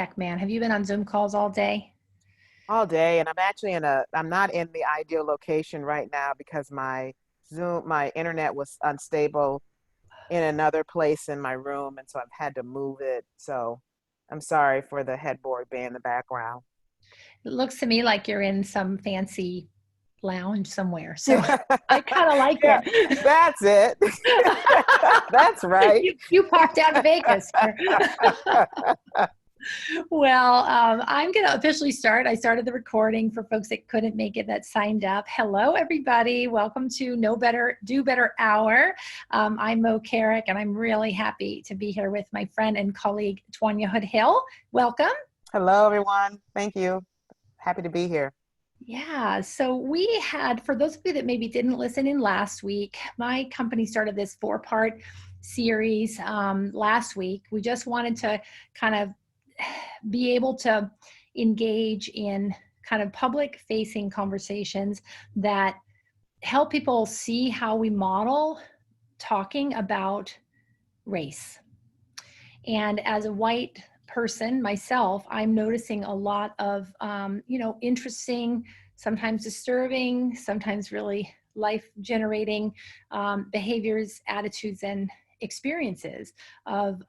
tech man. Have you been on Zoom calls all day? All day. And I'm not in the ideal location right now because my internet was unstable in another place in my room. And so I've had to move it. So I'm sorry for the headboard being in the background. It looks to me like you're in some fancy lounge somewhere. So I kind of like Yeah, it. that's it. That's right. You popped out of Vegas. Well, I'm going to officially start. I started the recording for folks that couldn't make it that signed up. Hello, everybody. Welcome to Know Better, Do Better Hour. I'm Mo Carrick, and I'm really happy to be here with my friend and colleague, Twanya Hood Hill. Welcome. Hello, everyone. Thank you. Happy to be here. Yeah, so we had, for those of you that maybe didn't listen in last week, my company started this 4-part series last week. We just wanted to kind of be able to engage in kind of public facing conversations that help people see how we model talking about race. And as a white person myself, I'm noticing a lot of, interesting, sometimes disturbing, sometimes really life generating behaviors, attitudes, and experiences of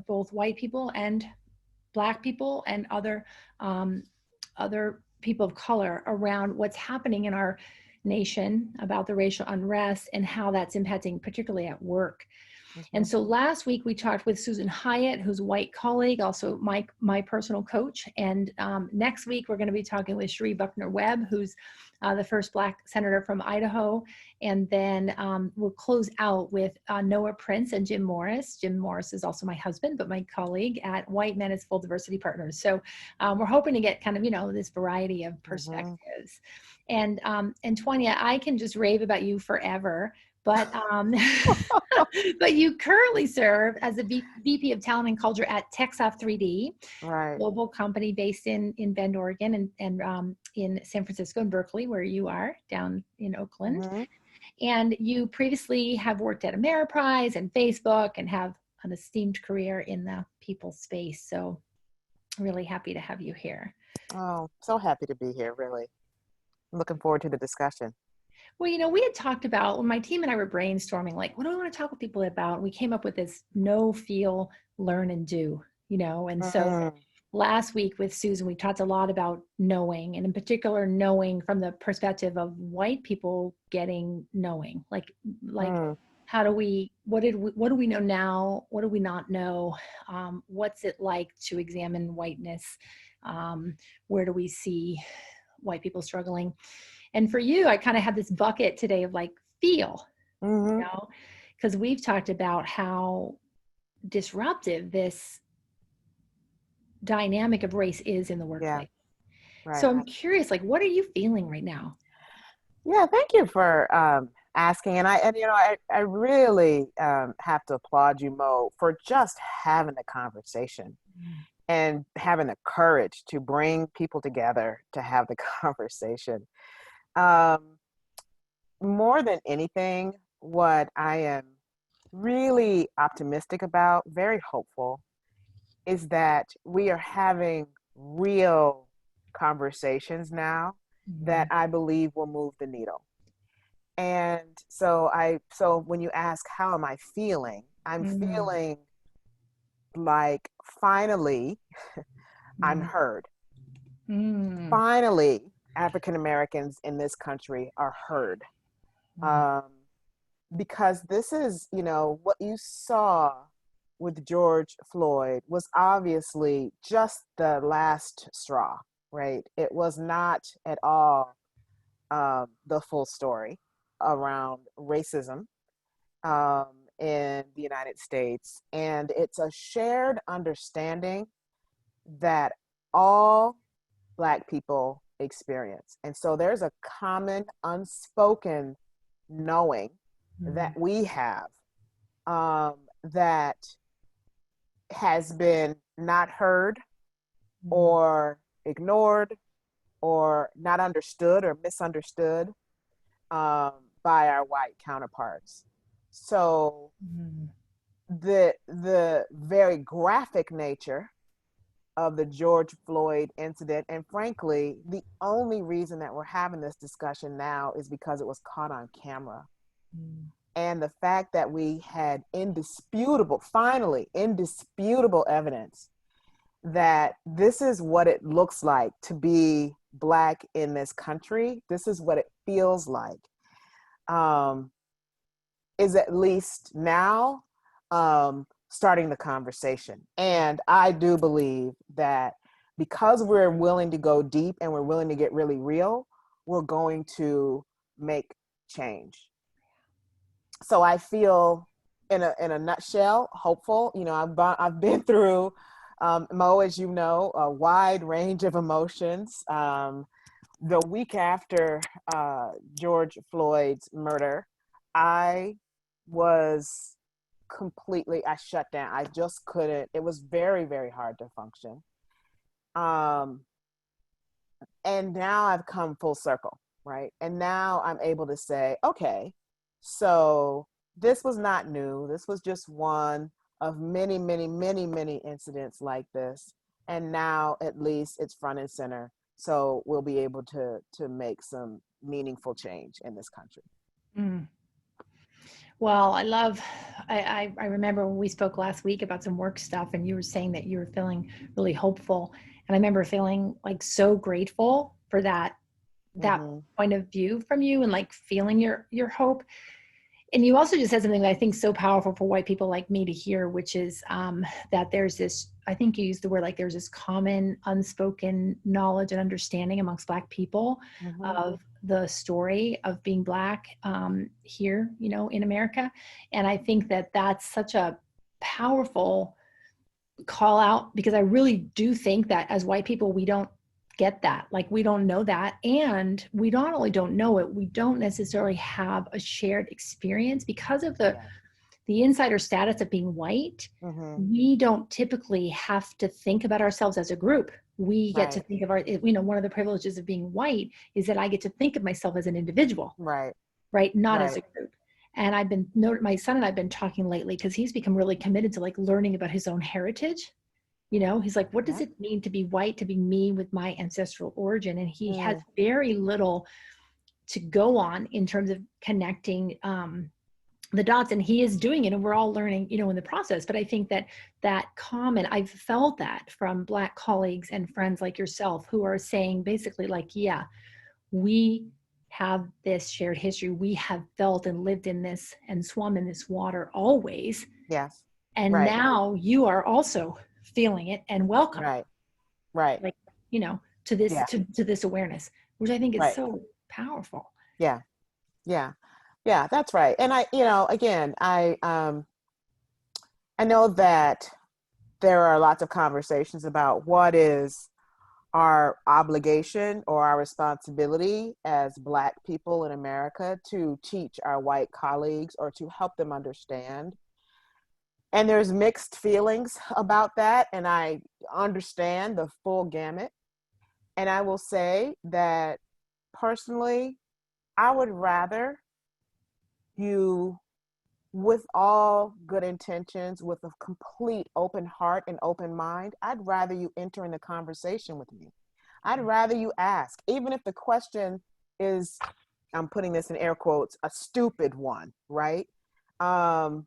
both white people and Black people and other people of color around what's happening in our nation about the racial unrest and how that's impacting, particularly at work. And so last week we talked with Susan Hyatt, who's a white colleague, also my personal coach. And next week we're going to be talking with Cherie Buckner Webb, who's the first Black senator from Idaho. And then we'll close out with Noah Prince and Jim Morris. Jim Morris is also my husband, but my colleague at White Men as Full Diversity Partners. So we're hoping to get kind of, this variety of perspectives. And Twanya, I can just rave about you forever. But but you currently serve as a VP of Talent and Culture at TechSoft 3D, Right. global company based in Bend, Oregon, and in San Francisco and Berkeley, where you are down in Oakland. And you previously have worked at Ameriprise and Facebook and have an esteemed career in the people space. So really happy to have you here. Oh, so happy to be here, really. I'm looking forward to the discussion. Well, we had talked about when my team and I were brainstorming, like, what do we want to talk with people about? We came up with this know, feel, learn, and do, and so last week with Susan, we talked a lot about knowing, and in particular, knowing from the perspective of white people getting knowing, like how do we, what do we know now? What do we not know? What's it like to examine whiteness? Where do we see white people struggling? And for you, I kind of had this bucket today of like feel, because we've talked about how disruptive this dynamic of race is in the workplace. Yeah, right. So I'm curious, like, what are you feeling right now? Yeah, thank you for asking. I really have to applaud you, Mo, for just having the conversation and having the courage to bring people together to have the conversation. More than anything, what I am really optimistic about, very hopeful, is that we are having real conversations now that I believe will move the needle. And so when you ask, how am I feeling? I'm feeling like finally I'm heard. Finally, African Americans in this country are heard. Because this is, what you saw with George Floyd was obviously just the last straw, right? It was not at all the full story around racism in the United States. And it's a shared understanding that all Black people experience. And so there's a common unspoken knowing that we have that has been not heard or ignored or not understood or misunderstood by our white counterparts. So the very graphic nature of the George Floyd incident. And frankly, the only reason that we're having this discussion now is because it was caught on camera. Mm. And the fact that we had indisputable, finally, indisputable evidence that this is what it looks like to be Black in this country, this is what it feels like, is at least now starting the conversation. And I do believe that because we're willing to go deep and we're willing to get really real, we're going to make change. So I feel, in a nutshell, hopeful. You know, I've been through, Mo, as you know, a wide range of emotions. The week after George Floyd's murder, I was I shut down. I just couldn't. It was very, very hard to function. Um, and now I've come full circle, right? And now I'm able to say, okay, so this was not new. This was just one of many, many, many, many incidents like this. And now at least it's front and center. So we'll be able to make some meaningful change in this country. Mm. Well, I remember when we spoke last week about some work stuff and you were saying that you were feeling really hopeful. And I remember feeling like so grateful for that Mm-hmm. point of view from you and like feeling your hope. And you also just said something that I think is so powerful for white people like me to hear, which is that there's this, I think you used the word like there's this common unspoken knowledge and understanding amongst Black people Mm-hmm. of the story of being Black here, you know, in America. And I think that that's such a powerful call out because I really do think that as white people, we don't get that. Like we don't know that. And we not only don't know it, we don't necessarily have a shared experience because of Yeah. the insider status of being white. Mm-hmm. We don't typically have to think about ourselves as a group. We get to Right. think of one of the privileges of being white is that I get to think of myself as an individual, Right. right? Not as Right. a group. And my son and I've been talking lately because he's become really committed to like learning about his own heritage. You know, he's like, what does Yeah. it mean to be white, to be me with my ancestral origin? And he has Mm. very little to go on in terms of connecting the dots, and he is doing it, and we're all learning, you know, in the process. But I think that common, I've felt that from Black colleagues and friends like yourself who are saying basically like, yeah, we have this shared history. We have felt and lived in this and swum in this water always. Yes. And Right. now you are also feeling it and welcome, Right. Right. like, you know, to this, Yeah. to this awareness, which I think is Right. so powerful. Yeah. Yeah. Yeah, that's right. And I, you know, again, I know that there are lots of conversations about what is our obligation or our responsibility as Black people in America to teach our white colleagues or to help them understand. And there's mixed feelings about that. And I understand the full gamut. And I will say that personally, I would rather you, with all good intentions, with a complete open heart and open mind, I'd rather you enter in the conversation with me. I'd rather you ask, even if the question is, I'm putting this in air quotes, a stupid one, right? Because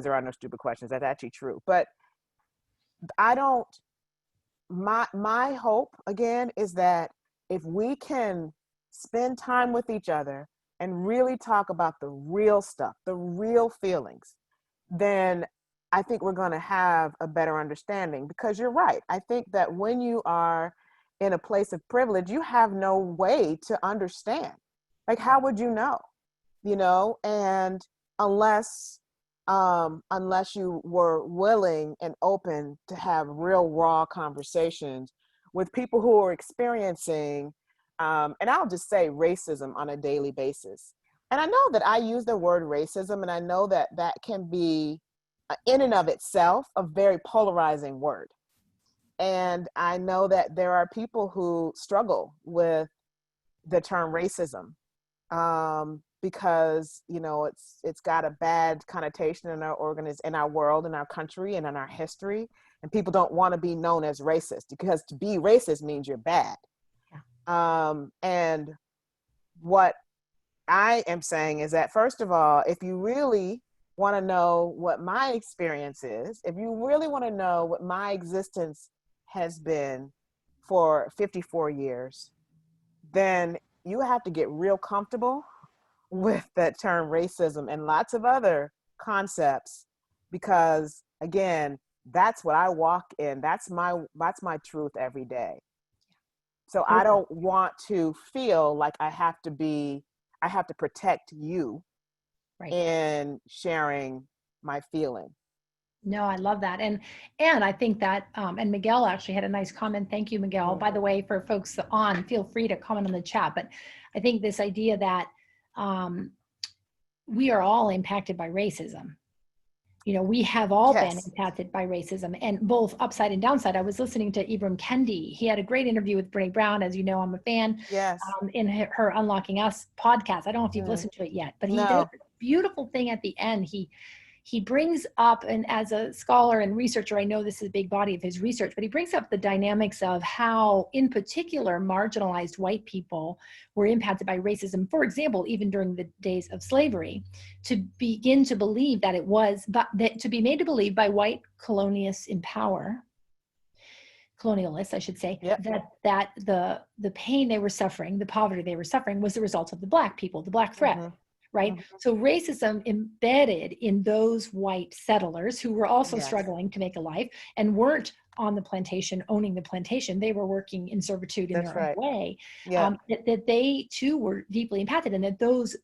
there are no stupid questions. That's actually true. But I don't, my hope again is that if we can spend time with each other and really talk about the real stuff, the real feelings, then I think we're going to have a better understanding. Because you're right. I think that when you are in a place of privilege, you have no way to understand. Like, how would you know? You know, and unless unless you were willing and open to have real raw conversations with people who are experiencing, and I'll just say racism on a daily basis. And I know that I use the word racism, and I know that that can be, in and of itself, a very polarizing word. And I know that there are people who struggle with the term racism, because you know it's got a bad connotation in our in our world, in our country, and in our history. And people don't want to be known as racist, because to be racist means you're bad. And what I am saying is that, first of all, if you really want to know what my experience is, if you really want to know what my existence has been for 54 years, then you have to get real comfortable with that term racism and lots of other concepts, because again, that's what I walk in. That's my truth every day. So Totally. I don't want to feel like I have to protect you in sharing my feeling. No, I love that. And I think that, and Miguel actually had a nice comment. Thank you, Miguel. By the way, for folks on, feel free to comment on the chat. But I think this idea that we are all impacted by racism. You know, we have all been impacted by racism, and both upside and downside. I was listening to Ibram Kendi. He had a great interview with Brene Brown. As you know, I'm a fan. Yes. In her Unlocking Us podcast. I don't know if you've listened to it yet, but he did a beautiful thing at the end. He brings up, and as a scholar and researcher, I know this is a big body of his research, but he brings up the dynamics of how, in particular, marginalized white people were impacted by racism. For example, even during the days of slavery, to begin to believe that it was, but that to be made to believe by white colonialists in power, colonialists, I should say, that the pain they were suffering, the poverty they were suffering, was the result of the Black people, the Black threat. Right? So racism embedded in those white settlers who were also struggling to make a life and weren't on the plantation, owning the plantation. They were working in servitude in their own way. That they too were deeply impacted, and that those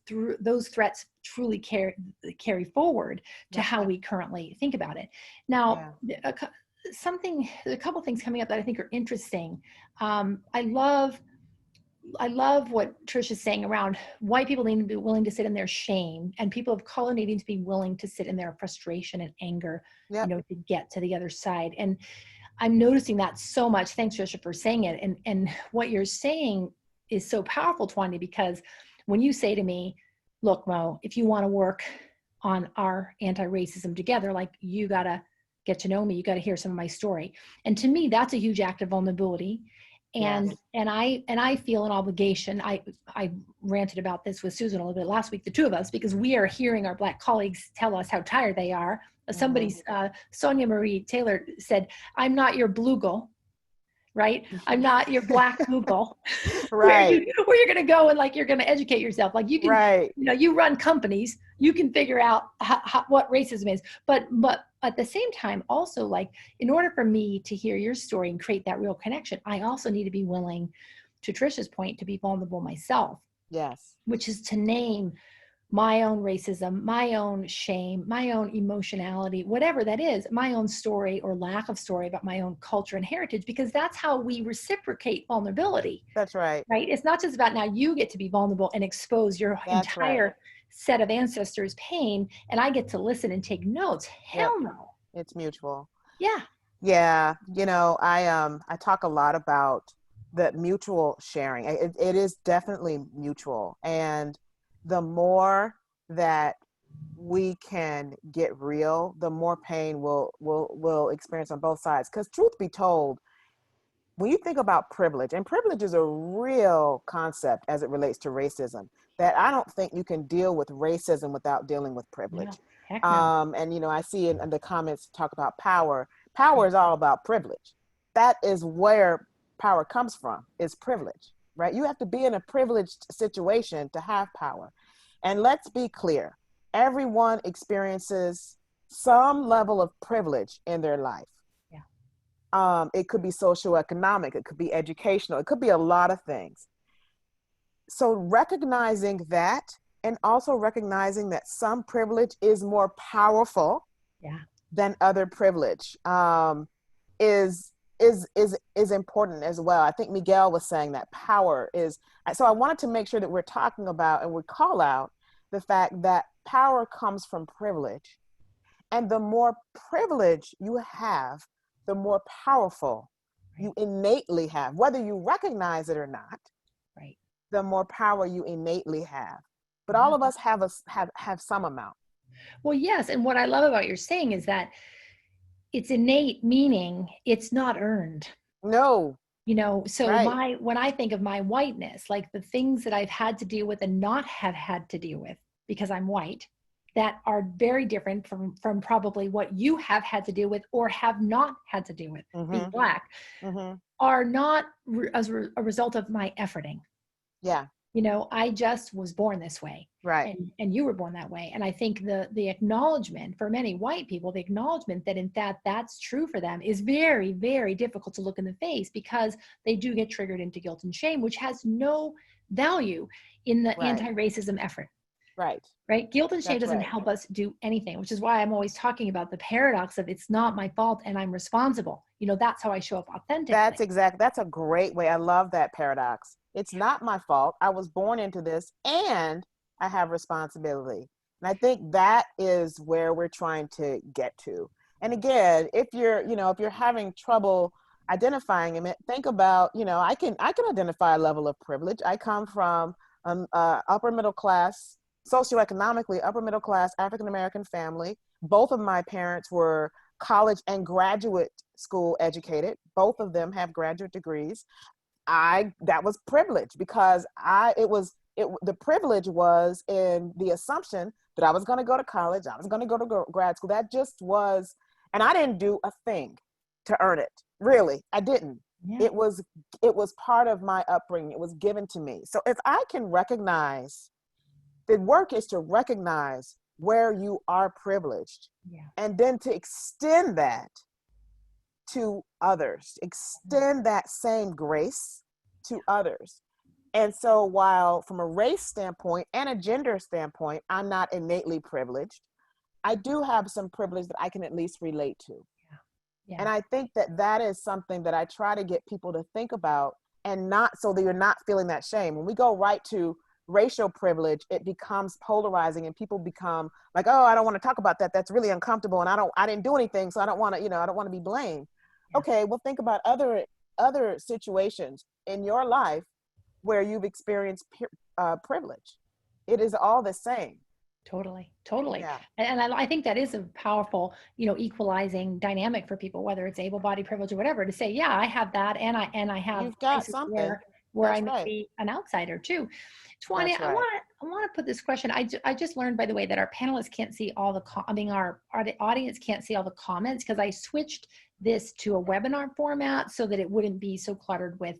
threats truly carry forward to how we currently think about it. Now, a couple things coming up that I think are interesting. I love what Trish is saying around white people needing to be willing to sit in their shame, and people of color needing to be willing to sit in their frustration and anger, you know, to get to the other side. And I'm noticing that so much. Thanks, Trisha, for saying it. And what you're saying is so powerful, Twanya, because when you say to me, look, Mo, if you want to work on our anti-racism together, like, you got to get to know me, you got to hear some of my story. And to me, that's a huge act of vulnerability. And I feel an obligation. I ranted about this with Susan a little bit last week, the two of us, because we are hearing our Black colleagues tell us how tired they are. Somebody's Sonia Marie Taylor said, "I'm not your Bloogle, right? I'm not your Black Google, right? Where you're going to go and like you're going to educate yourself. Like, you can, you know, you run companies, you can figure out what racism is, but at the same time, also, like, in order for me to hear your story and create that real connection, I also need to be willing, to Trisha's point, to be vulnerable myself. Yes. Which is to name my own racism, my own shame, my own emotionality, whatever that is, my own story or lack of story about my own culture and heritage, because that's how we reciprocate vulnerability. That's right. Right? It's not just about now you get to be vulnerable and expose your entire set of ancestors' pain, and I get to listen and take notes. Hell no. It's mutual. Yeah. Yeah. You know, I talk a lot about the mutual sharing. It is definitely mutual. And the more that we can get real, the more pain we'll experience on both sides. Because truth be told, when you think about privilege, and privilege is a real concept as it relates to racism, that I don't think you can deal with racism without dealing with privilege. No. Heck no. And, you know, I see in the comments talk about power. Power is all about privilege. That is where power comes from, is privilege, right? You have to be in a privileged situation to have power. And let's be clear, everyone experiences some level of privilege in their life. It could be socioeconomic, it could be educational, it could be a lot of things. So recognizing that, and also recognizing that some privilege is more powerful than other privilege, is important as well. I think Miguel was saying that power is, so I wanted to make sure that we're talking about and we call out the fact that power comes from privilege. And the more privilege you have, the more powerful you innately have, whether you recognize it or not. Right. The more power you innately have. But all of us have some amount. Well, yes. And what I love about your saying is that it's innate, meaning it's not earned. No. So Right. when I think of my whiteness, like the things that I've had to deal with and not have had to deal with because I'm white, that are very different from probably what you have had to deal with or have not had to deal with being Mm-hmm. Black, Mm-hmm. are not as a result of my efforting. Yeah. I just was born this way, Right. and you were born that way. And I think the acknowledgement for many white people, the acknowledgement that in fact that's true for them, is very, very difficult to look in the face, because they do get triggered into guilt and shame, which has no value in the Right. anti-racism effort. Right. Right? Guilt and shame That's doesn't right. help us do anything, which is why I'm always talking about the paradox of it's not my fault and I'm responsible. That's how I show up authentically. That's a great way. I love that paradox. It's not my fault. I was born into this and I have responsibility. And I think that is where we're trying to get to. And again, if you're having trouble identifying it, think about, I can identify a level of privilege. I come from an upper middle class, socioeconomically upper middle class African American family. Both of my parents were college and graduate school educated. Both of them have graduate degrees. That was privilege, because the privilege was in the assumption that I was going to go to college, I was going to go to grad school. That just was, and I didn't do a thing to earn it. Really, I didn't. Yeah. It was part of my upbringing. It was given to me. So if I can recognize, the work is to recognize where you are privileged, Yeah. and then to extend that to others, extend that same grace to others. And so, while from a race standpoint and a gender standpoint, I'm not innately privileged, I do have some privilege that I can at least relate to. Yeah. Yeah. And I think that is something that I try to get people to think about, and not so that you're not feeling that shame. When we go right to racial privilege, it becomes polarizing, and people become like, oh, I don't want to talk about that. That's really uncomfortable. And I didn't do anything. So I don't want to, I don't want to be blamed. Yeah. Okay, well, think about other situations in your life where you've experienced privilege. It is all the same. Totally. Totally. Yeah. And I think that is a powerful, equalizing dynamic for people, whether it's able-bodied privilege or whatever, to say, yeah, I have that. And I have You've got places something. where I That's may right. be an outsider too. Twania, That's right. I want to put this question. I just learned, by the way, that our panelists can't see all the, our audience can't see all the comments, because I switched this to a webinar format so that it wouldn't be so cluttered with,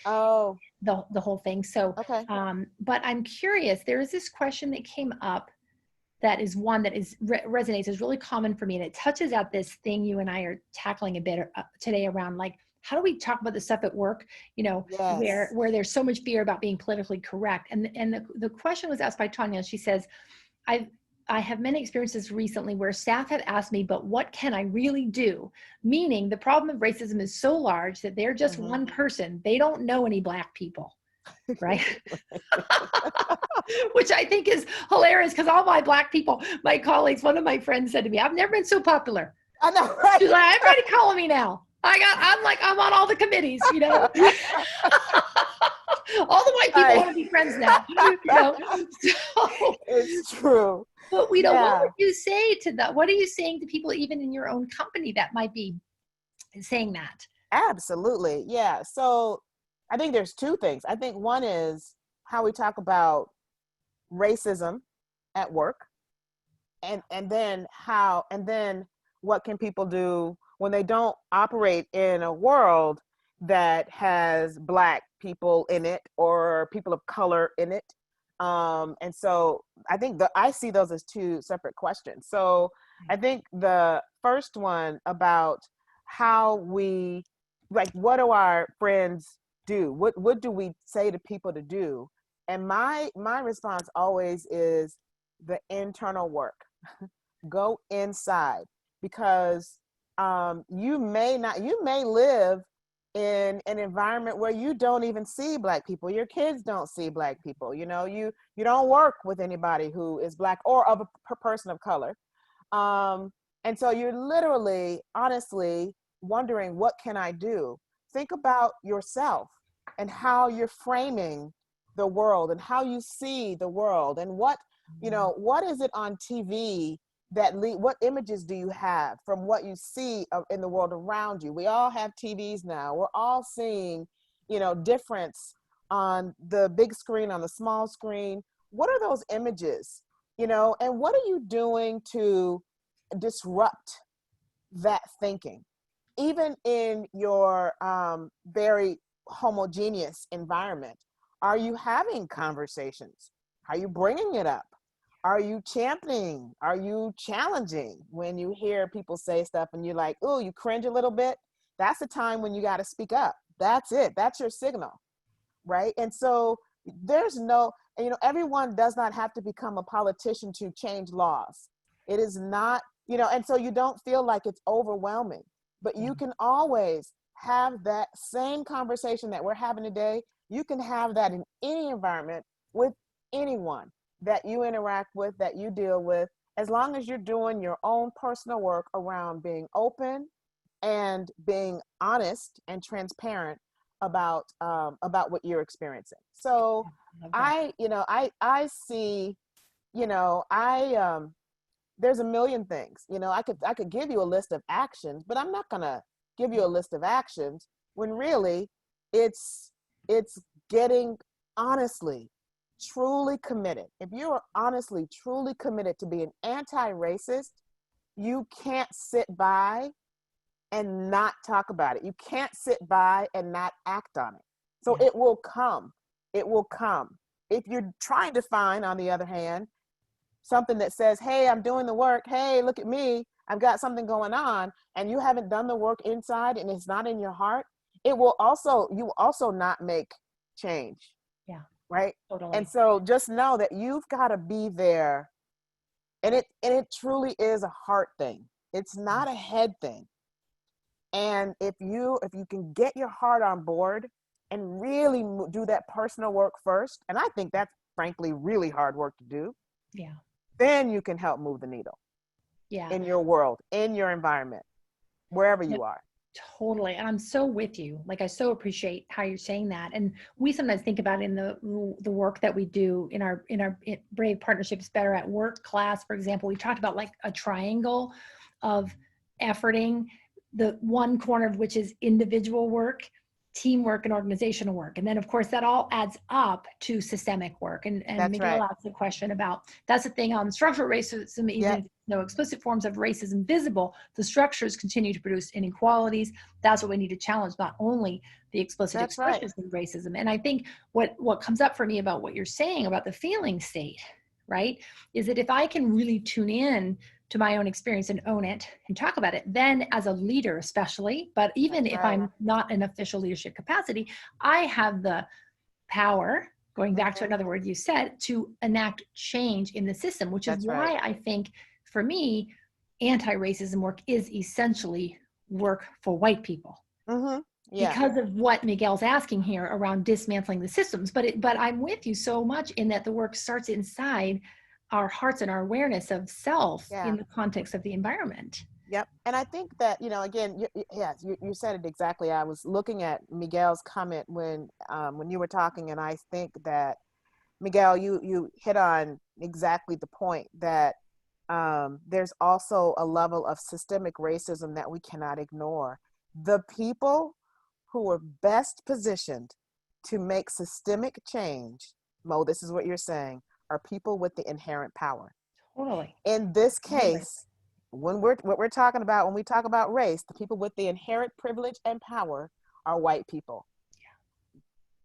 Oh, the whole thing. So, okay. but I'm curious, there is this question that came up that is one that resonates, is really common for me. And it touches at this thing you and I are tackling a bit today around, like, how do we talk about the stuff at work, where Yes. there's so much fear about being politically correct. And the question was asked by Twanya. She says, I have many experiences recently where staff have asked me, but what can I really do? Meaning the problem of racism is so large that they're just Mm-hmm. one person. They don't know any Black people. Right. Which I think is hilarious, because all my Black people, my colleagues, one of my friends said to me, I've never been so popular. I know, right? She's like, everybody calling me now. I'm on all the committees, all the white people want to be friends now, So, It's true. but what Yeah. would you say to that? What are you saying to people, even in your own company, that might be saying that? Absolutely. Yeah. So I think there's two things. I think one is how we talk about racism at work, and then what can people do when they don't operate in a world that has Black people in it or people of color in it. And so I think I see those as two separate questions. So I think the first one about how we, like, what do our friends do? What do we say to people to do? And my response always is the internal work. Go inside, because you may live in an environment where you don't even see Black people. Your kids don't see Black people. You don't work with anybody who is Black or of a person of color. And so you're literally, honestly wondering, what can I do? Think about yourself and how you're framing the world and how you see the world, and what is it on TV what images do you have from what you see in the world around you? We all have TVs now. We're all seeing, difference on the big screen, on the small screen. What are those images? And what are you doing to disrupt that thinking? Even in your very homogeneous environment, are you having conversations? Are you bringing it up? Are you championing? Are you challenging? When you hear people say stuff and you're like, oh, you cringe a little bit, that's the time when you got to speak up. That's it. That's your signal, right? And so there's no, everyone does not have to become a politician to change laws. It is not, and so you don't feel like it's overwhelming, but you can always have that same conversation that we're having today. You can have that in any environment with anyone that you interact with, that you deal with, as long as you're doing your own personal work around being open and being honest and transparent about what you're experiencing. So I see, there's a million things, I could give you a list of actions, but I'm not gonna give you a list of actions when really it's getting honestly, truly committed. If you are honestly, truly committed to being anti-racist, you can't sit by and not talk about it. You can't sit by and not act on it. So it will come. It will come. If you're trying to find, on the other hand, something that says, hey, I'm doing the work. Hey, look at me. I've got something going on. And you haven't done the work inside and it's not in your heart. You will also not make change. Yeah. Right. Totally. And so just know that you've got to be there. And it truly is a heart thing. It's not a head thing. And if you can get your heart on board and really do that personal work first, and I think that's frankly really hard work to do. Yeah. Then you can help move the needle. Yeah. In your world, in your environment, wherever you are. Totally. And I'm so with you. Like, I so appreciate how you're saying that. And we sometimes think about in the work that we do in our Brave Partnerships Better at Work class, for example, we talked about like a triangle of efforting, the one corner of which is individual work, teamwork, and organizational work. And then of course that all adds up to systemic work. And Miguel asked the question about, that's the thing on structural racism, even if no explicit forms of racism visible, the structures continue to produce inequalities. That's what we need to challenge, not only the explicit expressions of racism. And I think what comes up for me about what you're saying about the feeling state, right, is that if I can really tune in to my own experience and own it and talk about it, then as a leader especially, but even if I'm not in official leadership capacity, I have the power, going back to another word you said, to enact change in the system, which is why I think, for me, anti-racism work is essentially work for white people. Because of what Miguel's asking here around dismantling the systems. But I'm with you so much in that the work starts inside our hearts and our awareness of self in the context of the environment. Yep. And I think that, again, you said it exactly. I was looking at Miguel's comment when you were talking, and I think that, Miguel, you hit on exactly the point that there's also a level of systemic racism that we cannot ignore. The people who are best positioned to make systemic change, Mo, this is what you're saying, are people with the inherent power. Totally. In this case, what we're talking about, when we talk about race, the people with the inherent privilege and power are white people.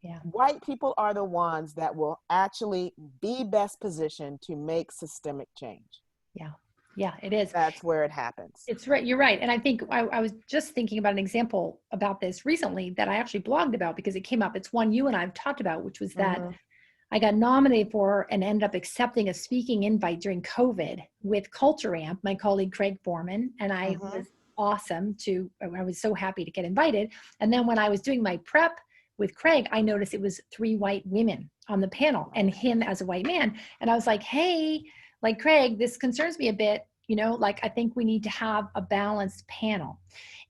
Yeah. White people are the ones that will actually be best positioned to make systemic change. Yeah. Yeah, it is. That's where it happens. It's right. You're right. And I think I was just thinking about an example about this recently that I actually blogged about because it came up. It's one you and I have talked about, which was that I got nominated for and ended up accepting a speaking invite during COVID with Culture Amp, my colleague Craig Foreman. And I was awesome I was so happy to get invited. And then when I was doing my prep with Craig, I noticed it was 3 white women on the panel and him as a white man. And I was like, hey, like, Craig, this concerns me a bit, like, I think we need to have a balanced panel.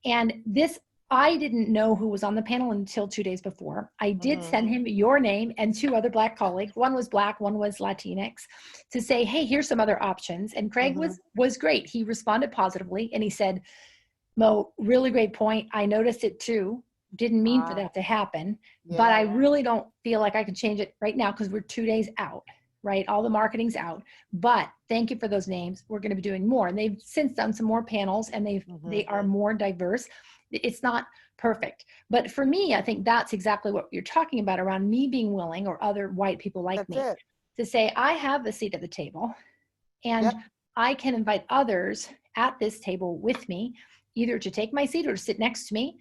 And this I didn't know who was on the panel until 2 days before. I did Mm-hmm. send him your name and two other Black colleagues. One was Black, one was Latinx, to say, hey, here's some other options. And Craig Mm-hmm. was great. He responded positively and he said, Mo, really great point. I noticed it too. Didn't mean for that to happen, but I Yeah. really don't feel like I can change it right now because we're 2 days out, right? All the marketing's out. But thank you for those names. We're going to be doing more. And they've since done some more panels and Mm-hmm. they are more diverse. It's not perfect. But for me, I think that's exactly what you're talking about around me being willing, or other white people like That's me, it. to say, I have a seat at the table and Yep. I can invite others at this table with me, either to take my seat or to sit next to me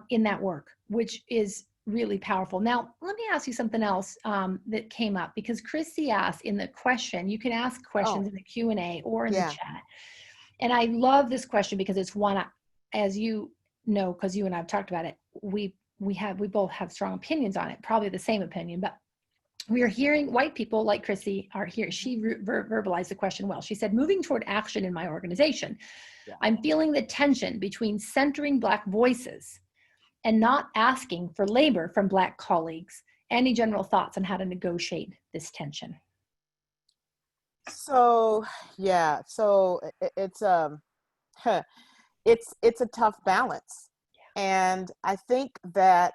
in that work, which is really powerful. Now, let me ask you something else that came up, because Christy asked in the question, you can ask questions Oh, in the Q&A or in the yeah. chat. And I love this question because it's one, as you know, because you and I've talked about it, we both have strong opinions on it, probably the same opinion, but we are hearing white people like Chrissy are here. She verbalized the question well. She said, moving toward action in my organization, Yeah. I'm feeling the tension between centering Black voices and not asking for labor from Black colleagues. Any general thoughts on how to negotiate this tension? So yeah, so it's huh, it's a tough balance. And I think that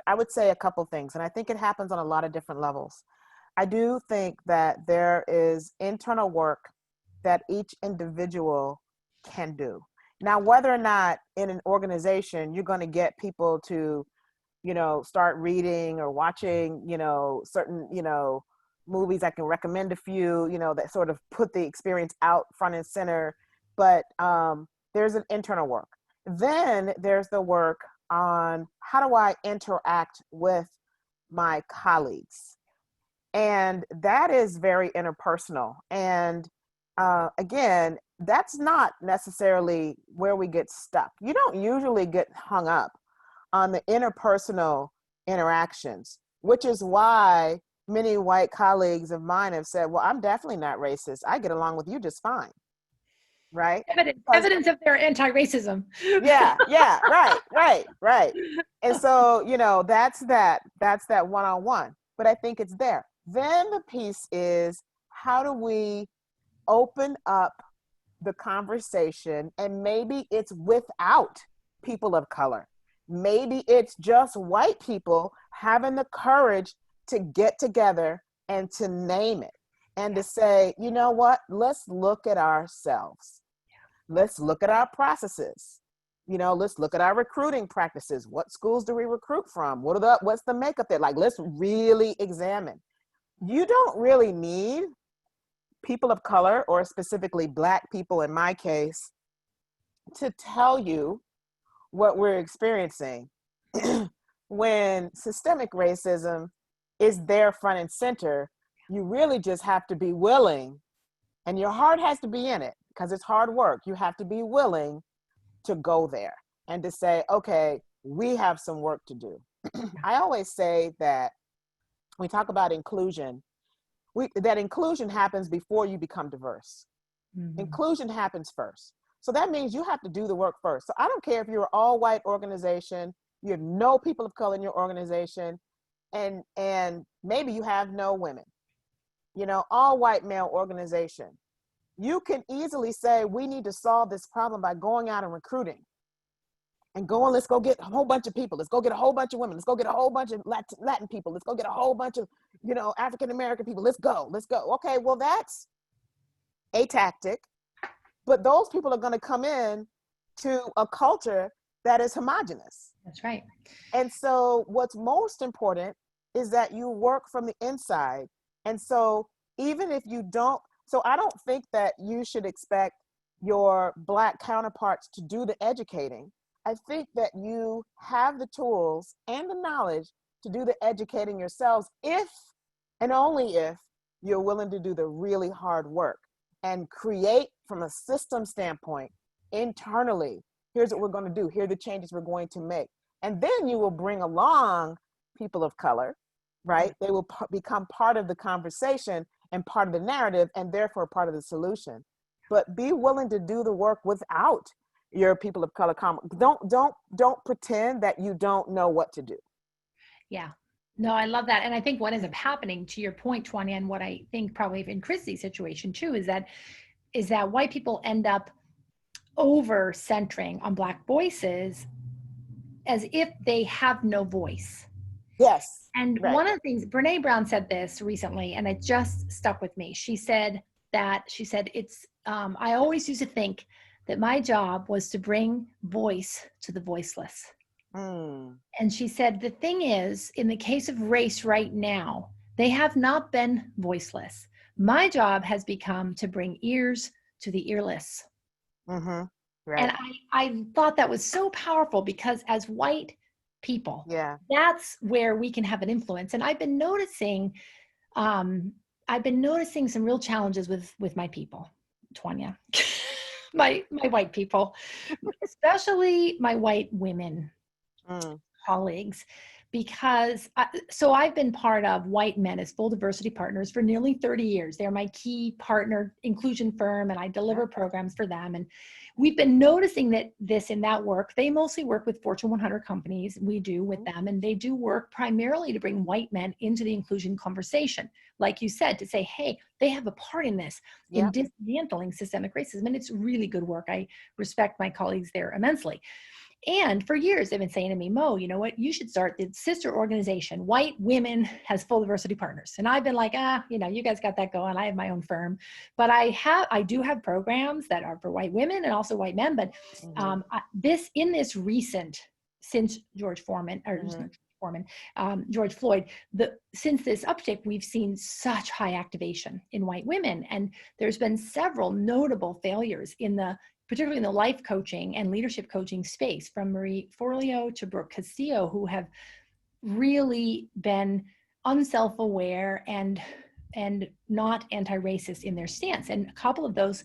I would say a couple things, and I think it happens on a lot of different levels. I do think that there is internal work that each individual can do. Now, whether or not in an organization you're going to get people to, start reading or watching, certain, movies, I can recommend a few, that sort of put the experience out front and center. But there's an internal work. Then there's the work on how do I interact with my colleagues, and that is very interpersonal. And again, that's not necessarily where we get stuck. You don't usually get hung up on the interpersonal interactions, which is why many white colleagues of mine have said, well, I'm definitely not racist. I get along with you just fine. Right? Because Evidence of their anti-racism. yeah, right. And so, that's that one-on-one. But I think it's there. Then the piece is, how do we open up the conversation? And maybe it's without people of color. Maybe it's just white people having the courage to get together and to name it and to say, you know what, let's look at ourselves. Let's look at our processes. Let's look at our recruiting practices. What schools do we recruit from? What's the makeup there? Like, let's really examine. You don't really need people of color, or specifically Black people in my case, to tell you what we're experiencing. When systemic racism is there front and center, you really just have to be willing, and your heart has to be in it because it's hard work. You have to be willing to go there and to say, okay, we have some work to do. I always say that when we talk about inclusion, that inclusion happens before you become diverse. Mm-hmm. Inclusion happens first. So that means you have to do the work first. So I don't care if you're an all white organization, you have no people of color in your organization, and maybe you have no women, all white male organization. You can easily say, we need to solve this problem by going out and recruiting and going, let's go get a whole bunch of people. Let's go get a whole bunch of women. Let's go get a whole bunch of Latin people. Let's go get a whole bunch of, African-American people. Let's go. Okay, well, that's a tactic, but those people are going to come in to a culture that is homogenous. That's right. And so what's most important is that you work from the inside. And so even if you don't, so I don't think that you should expect your Black counterparts to do the educating. I think that you have the tools and the knowledge to do the educating yourselves, if and only if you're willing to do the really hard work and create from a system standpoint internally. Here's what we're going to do. Here are the changes we're going to make. And then you will bring along people of color, right? They will become part of the conversation and part of the narrative, and therefore part of the solution. But be willing to do the work without your people of color don't pretend that you don't know what to do. Yeah. No, I love that. And I think what ends up happening, to your point, Twanya, and what I think probably in Chrissy's situation too, is that white people end up over centering on Black voices as if they have no voice. Yes. And Right. one of the things, Brene Brown said this recently, and it just stuck with me. She said, I always used to think that my job was to bring voice to the voiceless. Mm. And she said, the thing is, in the case of race right now, they have not been voiceless. My job has become to bring ears to the earless. Mm-hmm. And Right. I thought that was so powerful, because as white people, Yeah. that's where we can have an influence. And um, I've been noticing some real challenges with my people, Twanya, my white people, especially my white women Mm. colleagues, because so I've been part of White Men as Full Diversity Partners for nearly 30 years. They're my key partner inclusion firm, and I deliver programs for them. And we've been noticing that this in that work, they mostly work with Fortune 100 companies. We do with them, and they do work primarily to bring white men into the inclusion conversation. Like you said, to say, hey, they have a part in this, in Yep. dismantling systemic racism. And it's really good work. I respect my colleagues there immensely. And for years, they've been saying to me, Mo, you know what? You should start the sister organization, White Women as Full Diversity Partners. And I've been like, you guys got that going. I have my own firm, but I do have programs that are for white women and also white men. But Mm-hmm. this recent, since George Foreman, or Mm-hmm. George Floyd, since this uptick, we've seen such high activation in white women. And there's been several notable failures particularly in the life coaching and leadership coaching space, from Marie Forleo to Brooke Castillo, who have really been unself-aware and not anti-racist in their stance. And a couple of those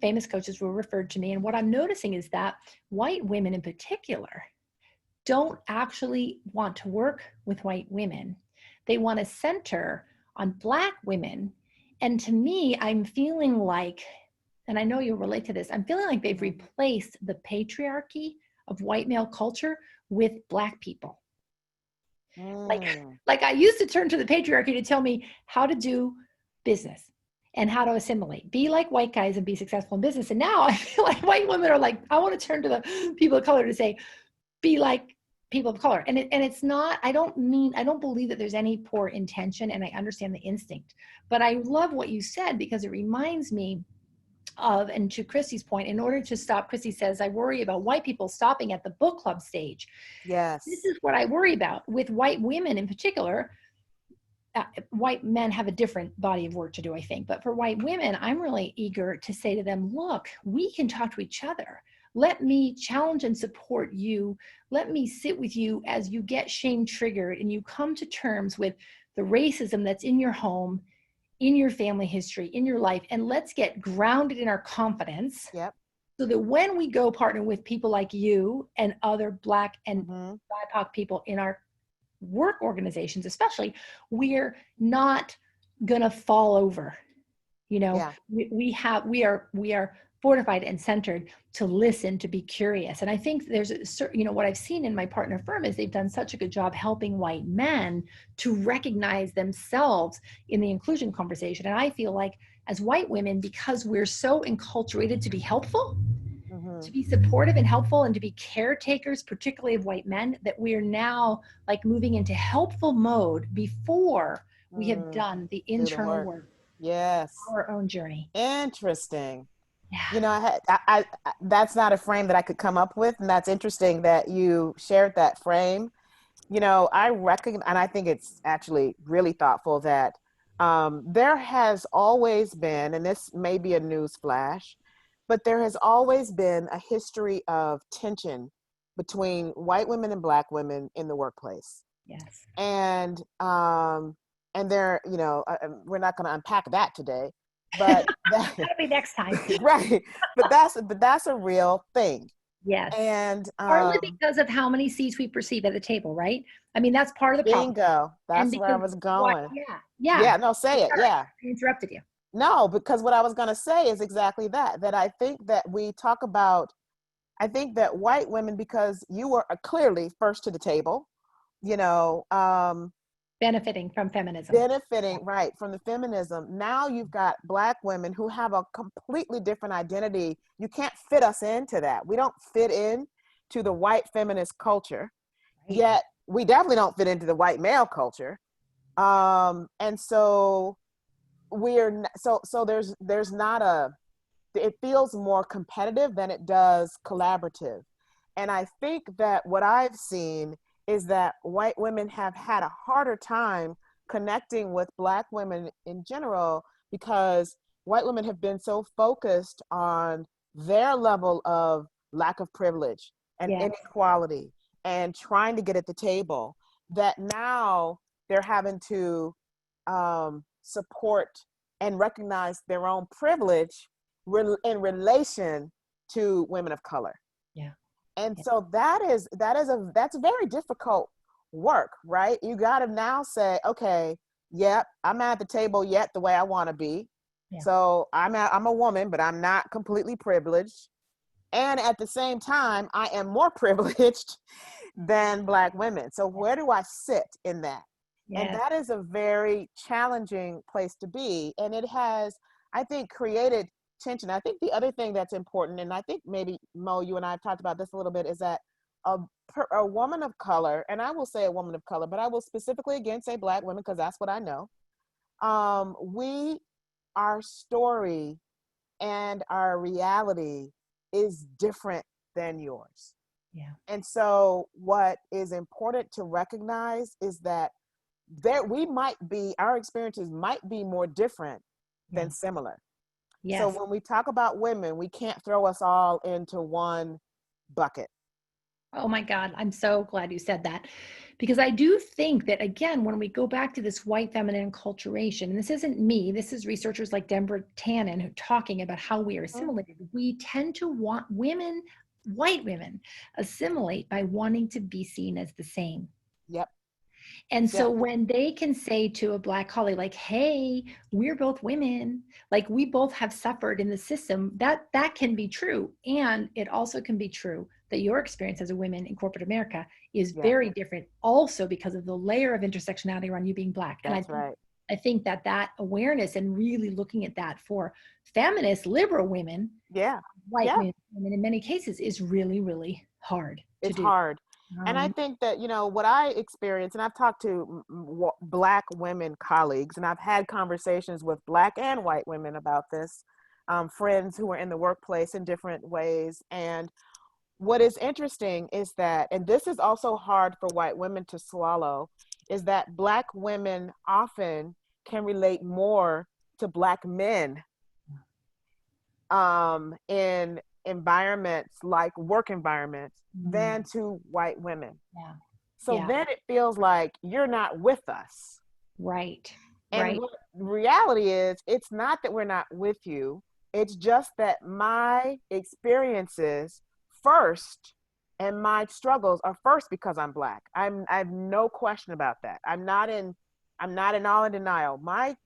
famous coaches were referred to me. And what I'm noticing is that white women in particular don't actually want to work with white women. They want to center on Black women. And to me, I'm feeling like, and I know you'll relate to this, I'm feeling like they've replaced the patriarchy of white male culture with Black people. Mm. Like I used to turn to the patriarchy to tell me how to do business and how to assimilate, be like white guys and be successful in business. And now I feel like white women are like, I want to turn to the people of color to say, be like people of color. And it's not, I don't believe that there's any poor intention, and I understand the instinct. But I love what you said, because it reminds me of, and to Christy's point, in order to stop, Christy says, I worry about white people stopping at the book club stage. This Yes. is what I worry about with white women in particular. White men have a different body of work to do, I think. But for white women, I'm really eager to say to them, look, we can talk to each other. Let me challenge and support you. Let me sit with you as you get shame triggered and you come to terms with the racism that's in your home, in your family history, in your life. And let's get grounded in our confidence. Yep. So that when we go partner with people like you and other Black and BIPOC people in our work organizations, especially, we're not gonna fall over. Yeah. We are fortified and centered to listen, to be curious. And I think there's a certain, what I've seen in my partner firm is they've done such a good job helping white men to recognize themselves in the inclusion conversation. And I feel like as white women, because we're so enculturated to be helpful, to be supportive and helpful, and to be caretakers, particularly of white men, that we are now like moving into helpful mode before we have done the Do the internal work. work, Yes. our own journey. Interesting. Yeah. You know, that's not a frame that I could come up with, and that's interesting that you shared that frame. You know, I reckon, and I think it's actually really thoughtful that there has always been, and this may be a news flash, but there has always been a history of tension between white women and Black women in the workplace. Yes. And there, we're not going to unpack that today, but That'll be next time. right. But that's a real thing. Yes. And Partly because of how many seats we perceive at the table, right? I mean, that's part of the problem. bingo. And That's where I because was why? going. Yeah. Yeah. Yeah, no, say it. Sorry, Yeah. I interrupted you. No, because what I was going to say is exactly that I think that we talk about I think that white women, because you were clearly first to the table, you know, Benefiting from feminism. benefiting right from the feminism. Now you've got Black women who have a completely different identity. You can't fit us into that. We don't fit in to the white feminist culture, Right. yet we definitely don't fit into the white male culture. And so there's not a, it feels more competitive than it does collaborative. And I think that what I've seen is that white women have had a harder time connecting with Black women in general, because white women have been so focused on their level of lack of privilege and Yes. inequality and trying to get at the table, that now they're having to support and recognize their own privilege in relation to women of color. Yeah. And Yeah. so that's very difficult work, right? You got to now say, okay, yep, I'm at the table yet the way I want to be. Yeah. So I'm a woman, but I'm not completely privileged. And at the same time, I am more privileged than Black women. So where do I sit in that? And Yes. that is a very challenging place to be. And it has, I think, created tension. I think the other thing that's important, and I think maybe Mo, you and I have talked about this a little bit, is that a woman of color, and I will say a woman of color, but I will specifically again say Black women because that's what I know. Our story and our reality is different than yours. Yeah. And so what is important to recognize is that our experiences might be more different Yeah. than similar. So Yes. when we talk about women, we can't throw us all into one bucket. Oh my God, I'm so glad you said that. Because I do think that, again, when we go back to this white feminine enculturation, and this isn't me, this is researchers like Deborah Tannen who are talking about how we are assimilated. We tend to want women, white women, assimilate by wanting to be seen as the same. Yep. And so Yep. when they can say to a Black colleague, like, hey, we're both women, like we both have suffered in the system, that can be true. And it also can be true that your experience as a woman in corporate America is Yeah. very different, also because of the layer of intersectionality around you being Black. And That's right. I think that awareness and really looking at that for feminist, liberal women, Yeah. white Yeah. women in many cases, is really, really hard to It's do. hard. And I think that, what I experience, and I've talked to Black women colleagues, and I've had conversations with Black and white women about this, friends who are in the workplace in different ways. And what is interesting is that, and this is also hard for white women to swallow, is that Black women often can relate more to Black men in environments like work environments than to white women. Yeah. So Yeah. then it feels like you're not with us. Right. And Right. what reality is, it's not that we're not with you. It's just that my experiences first and my struggles are first because I'm Black. I have no question about that. I'm not in all in denial. My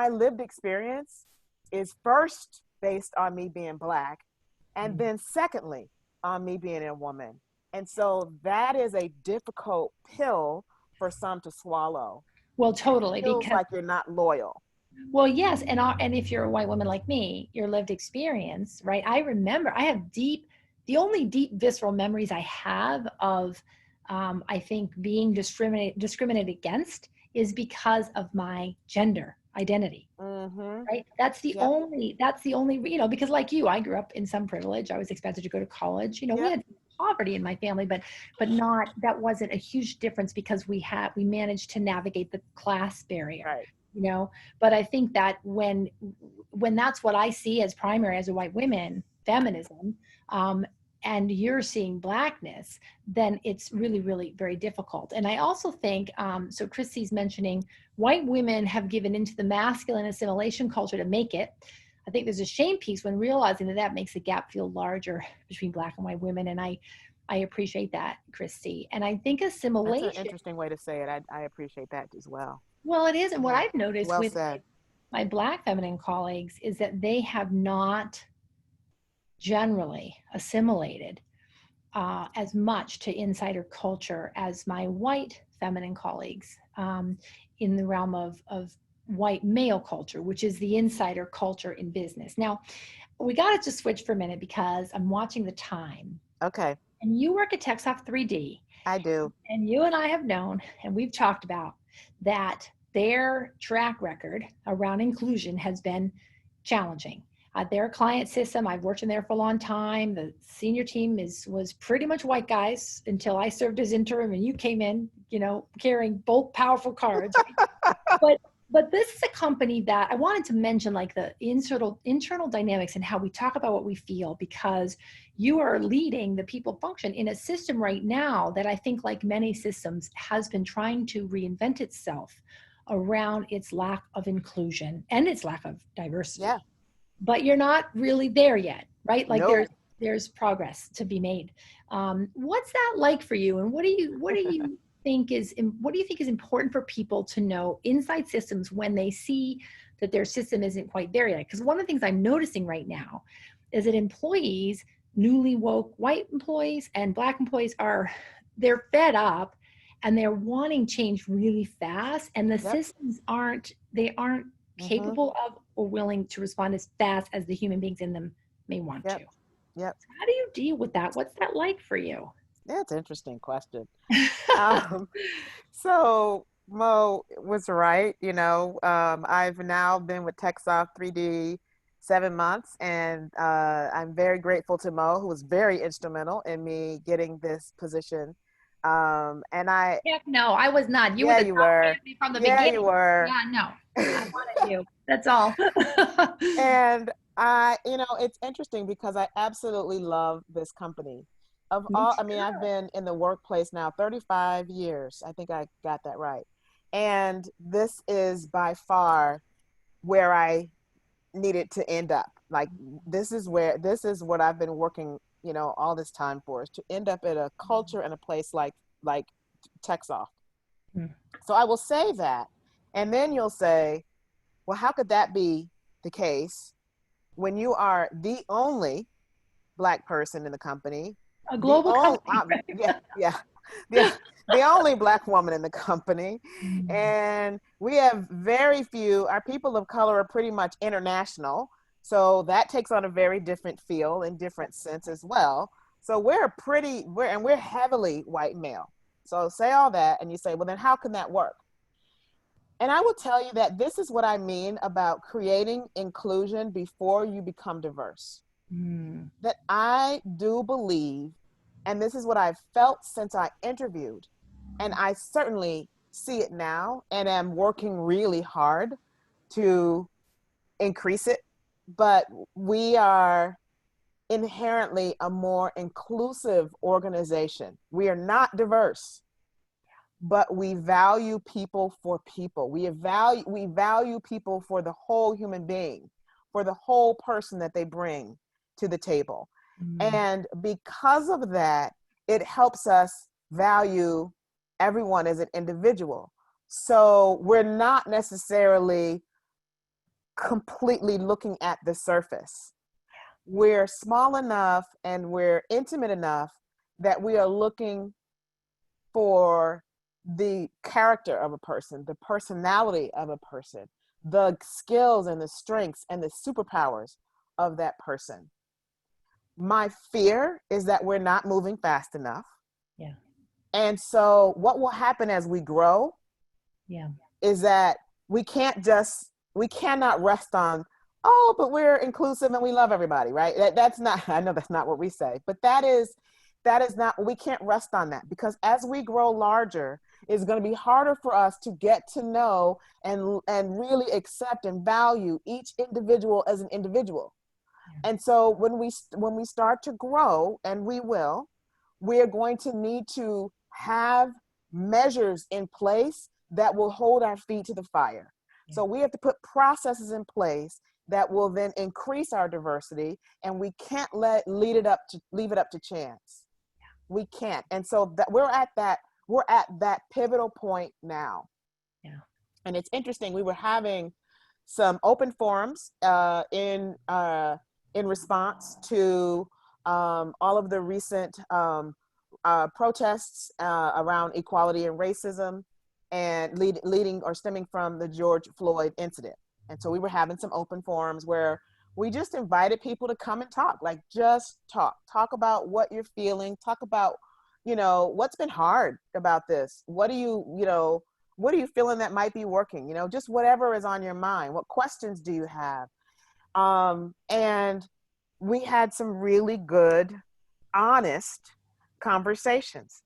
lived experience is first based on me being Black, and then secondly on me being a woman. And so that is a difficult pill for some to swallow. Well, And it totally, feels because like you're not loyal. well, yes, and if you're a white woman like me, your lived experience, right? I remember I have the only deep visceral memories I have of, I think being discriminated against is because of my gender identity. Mm-hmm. Right. Yep. That's the only, because like you, I grew up in some privilege. I was expected to go to college. We Yep. had poverty in my family, but not, that wasn't a huge difference because we managed to navigate the class barrier, Right. but I think that when that's what I see as primary as a white woman, feminism, and you're seeing Blackness, then it's really, really very difficult. And I also think, so Chrissy's mentioning white women have given into the masculine assimilation culture to make it. I think there's a shame piece when realizing that makes the gap feel larger between Black and white women. And I appreciate that, Christy. And I think That's an assimilation, interesting way to say it. I appreciate that as well. well, it is. And what Yeah. I've noticed Well with said. my Black feminine colleagues is that they have not generally assimilated as much to insider culture as my white feminine colleagues in the realm of white male culture, which is the insider culture in business. Now, we got to just switch for a minute because I'm watching the time. Okay, And you work at TechSoft 3D, I do. and you and I have known, and we've talked about that their track record around inclusion has been challenging. Their client system, I've worked in there for a long time. The senior team was pretty much white guys until I served as interim and you came in, carrying both powerful cards. But but this is a company that I wanted to mention, like the internal dynamics and how we talk about what we feel, because you are leading the people function in a system right now that I think, like many systems, has been trying to reinvent itself around its lack of inclusion and its lack of diversity. Yeah. But you're not really there yet, right? Like Nope. there's progress to be made. What's that like for you, and what do you think is important for people to know inside systems when they see that their system isn't quite there yet? Because one of the things I'm noticing right now is that employees, newly woke white employees and Black employees, they're fed up and they're wanting change really fast, and the Yep. systems aren't Mm-hmm. capable of or willing to respond as fast as the human beings in them may want to. Yep. Yep. How do you deal with that? What's that like for you? That's an interesting question. Um, so Mo was right. I've now been with TechSoft 3D 7 months, and I'm very grateful to Mo, who was very instrumental in me getting this position. And I, Heck no, I was not. You were yeah, the you top were. fancy from the Yeah, you beginning. were. Yeah, no, I wanted you. That's all. And it's interesting because I absolutely love this company. Me I mean, I've too. been in the workplace now 35 years. I think I got that right. And this is by far where I needed to end up. Like, this is what I've been working, all this time for, is to end up at a culture and a place like TechSoft. Mm. So I will say that. And then you'll say, well, how could that be the case when you are the only Black person in the company, A the global only, company, yeah, right? yeah, the, the only Black woman in the company. Mm. And we have very few, our people of color are pretty much international. So that takes on a very different feel and different sense as well. So we're heavily white male. So say all that and you say, well, then how can that work? And I will tell you that this is what I mean about creating inclusion before you become diverse. Mm. That I do believe, and this is what I've felt since I interviewed, and I certainly see it now and am working really hard to increase it. But we are inherently a more inclusive organization. We are not diverse, but we value people for people. We value people for the whole human being, for the whole person that they bring to the table. Mm. And because of that, it helps us value everyone as an individual. So we're not necessarily completely looking at the surface. We're small enough and we're intimate enough that we are looking for the character of a person, the personality of a person, the skills and the strengths and the superpowers of that person. My fear is that we're not moving fast enough. Yeah, And so, what will happen as we grow yeah. is that we cannot rest on, oh, but we're inclusive and we love everybody, right? That's not, I know that's not what we say, but that is not, we can't rest on that, because as we grow larger, it's going to be harder for us to get to know and really accept and value each individual as an individual. Yeah. And so when we start to grow, and we will, we are going to need to have measures in place that will hold our feet to the fire. Yeah. So we have to put processes in place that will then increase our diversity, and we can't leave it up to chance. We can't. And so that we're at that pivotal point now. Yeah. And it's interesting, we were having some open forums in response to all of the recent protests around equality and racism, and leading or stemming from the George Floyd incident. And so we were having some open forums where we just invited people to come and talk, like just talk about what you're feeling, talk about, what's been hard about this. What are you feeling that might be working? Just whatever is on your mind. What questions do you have? And we had some really good, honest conversations.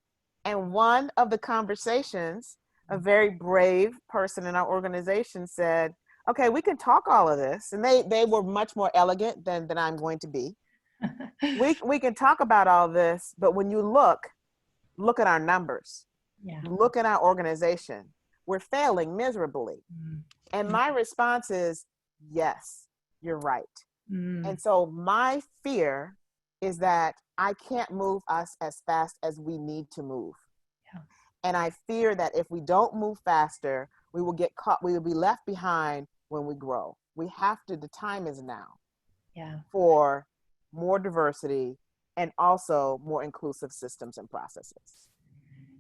And one of the conversations, a very brave person in our organization said, okay, we can talk all of this. And they were much more elegant than I'm going to be. We can talk about all this, but when you look at our numbers, look at our organization, we're failing miserably. And my response is, yes, you're right. And so my fear is that I can't move us as fast as we need to move. And I fear that if we don't move faster, we will get caught, we will be left behind when we grow. We have to, the time is now for more diversity and also more inclusive systems and processes.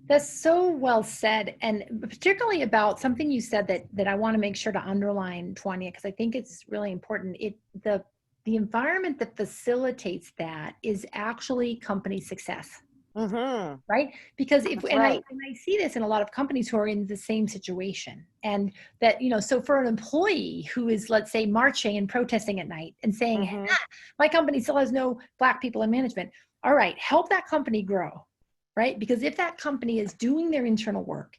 That's so well said. And particularly about something you said that I want to make sure to underline, Twanya, because I think it's really important. The environment that facilitates that is actually company success. Right? Because I see this in a lot of companies who are in the same situation, and that, so for an employee who is, let's say, marching and protesting at night and saying, my company still has no Black people in management. All right, help that company grow, right? Because if that company is doing their internal work,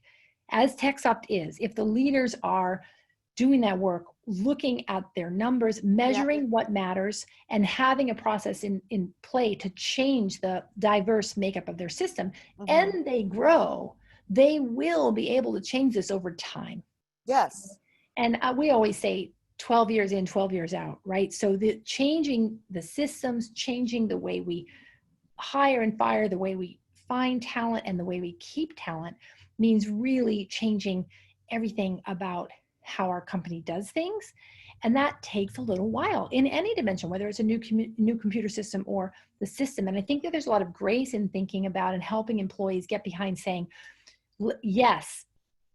as TechSoft is, if the leaders are doing that work, looking at their numbers, measuring what matters, and having a process in play to change the diverse makeup of their system, and they grow, they will be able to change this over time. Yes. And we always say 12 years in, 12 years out, right? So changing the systems, changing the way we hire and fire, the way we find talent, and the way we keep talent means really changing everything about how our company does things. And that takes a little while in any dimension, whether it's a new computer system or the system. And I think that there's a lot of grace in thinking about and helping employees get behind saying, yes,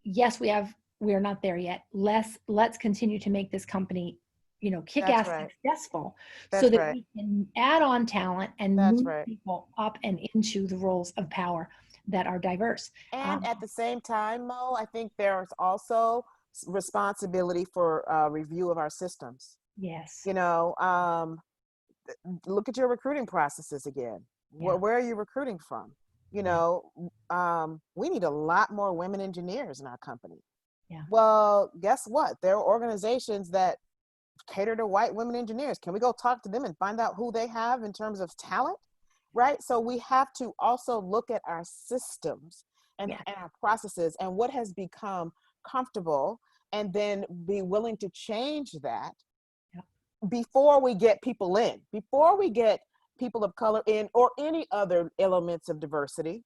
we are not there yet. Let's continue to make this company, kick-ass successful, so that we can add on talent and move people up and into the roles of power that are diverse. And at the same time, Mo, I think there's also responsibility for review of our systems. Yes. Look at your recruiting processes again. Where are you recruiting from? We need a lot more women engineers in our company. Well, guess what? There are organizations that cater to white women engineers. Can we go talk to them and find out who they have in terms of talent? Right? So we have to also look at our systems and our processes and what has become comfortable, and then be willing to change that before we get people in, before we get people of color in, or any other elements of diversity,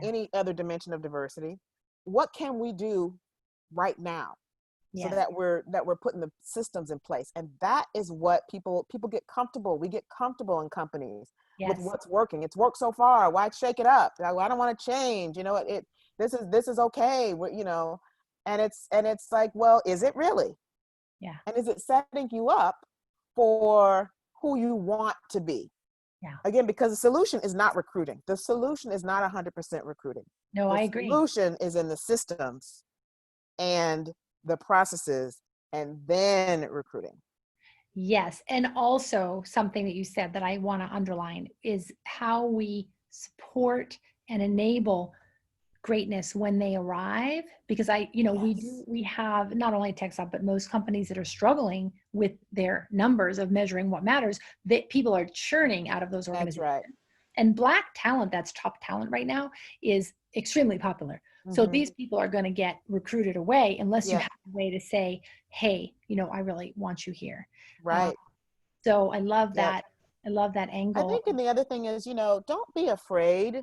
any other dimension of diversity. What can we do right now so that we're putting the systems in place? And that is what people get comfortable. We get comfortable in companies with what's working. It's worked so far. Why shake it up? I don't want to change. This is okay. And it's like, well, is it really? And is it setting you up for who you want to be? Again, because the solution is not recruiting. The solution is not 100% recruiting. No, I agree. The solution is in the systems and the processes, and then recruiting. Yes. And also something that you said that I want to underline is how we support and enable greatness when they arrive, because we have not only TechSoft, but most companies that are struggling with their numbers of measuring what matters, that people are churning out of those organizations. That's right. And Black talent, that's top talent right now, is extremely popular. So these people are going to get recruited away unless you have a way to say, hey, I really want you here. Right. So I love that. I love that angle. I think, and the other thing is, don't be afraid